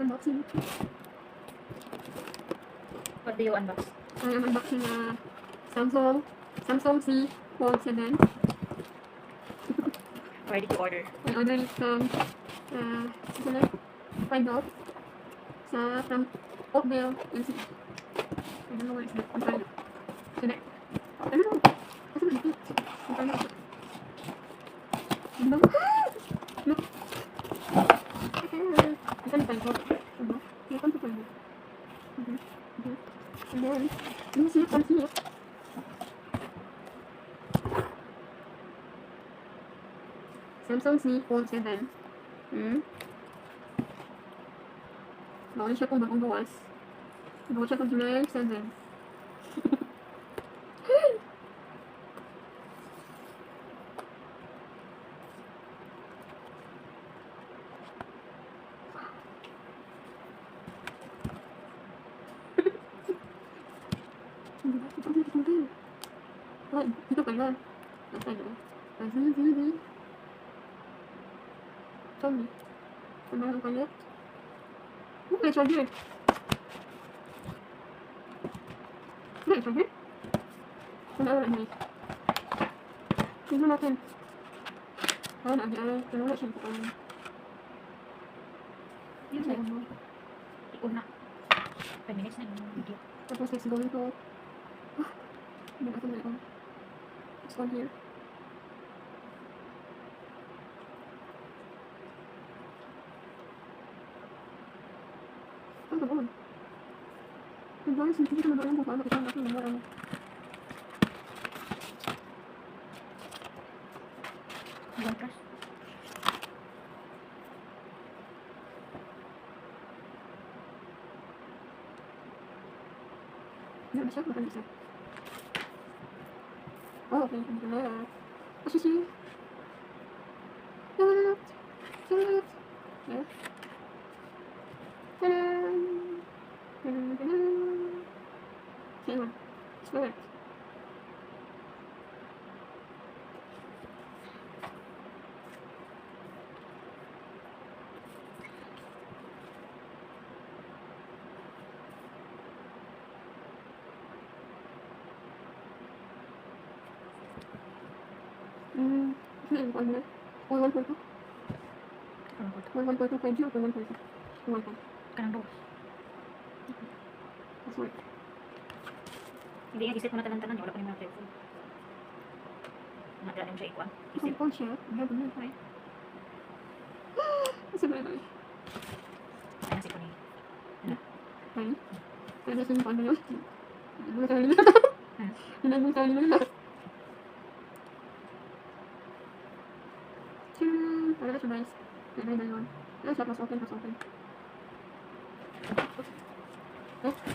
Unboxing. What do you unbox? I am unboxing Samsung Z Fold 7. Why did you order? I ordered it from Switzerland. $5 from Oakville, NC. I don't know where it's at. I'm trying to connect. I don't know. Kasi malapit. I'm trying to. Ano? Look. Ito na $5. Ano? Ito na $5. And then, yung slip on slip. Samsung Z Fold 7. Bawal siya kung bagong bawas. Bawal siya kung July 7. Oh, ito pala. Ito pala. Sorry. Ano ang pala? May charger. May charger? Ano ang may? Tignan natin. Wala siya po. Yun sa'yo mo. Ikon na. 5 minutes na yung video. Tapos it's going to... Ano ba ito na ito? It's on here. Ano ba? Ang guys, hindi ko na doon kung paano kita natin yung marami. Ilang crush? Ano ba siya? Maganda siya. Oh, okay. Ano na? Kasi siya. Yes. Yes. Okay, one. It's correct. Ano ba na? 1.2? Kanang board. 1.2 5G or 1.2? 1.2. Kanang board. That's right. Hindi nga, isit mo na tanan-tanan. Wala pa rin mga telephone. Nadala mo siya ikuan. Isip Isip. ko siya. Grabe na tayo. Kasi ba ito? Ay, nasip ko ni. Ay? Kaya nasa yung paano yun? Hindi mo tayo nila. Hindi mo tayo nila. Wala na siya guys. Wala na yun. Wala siya, plus open.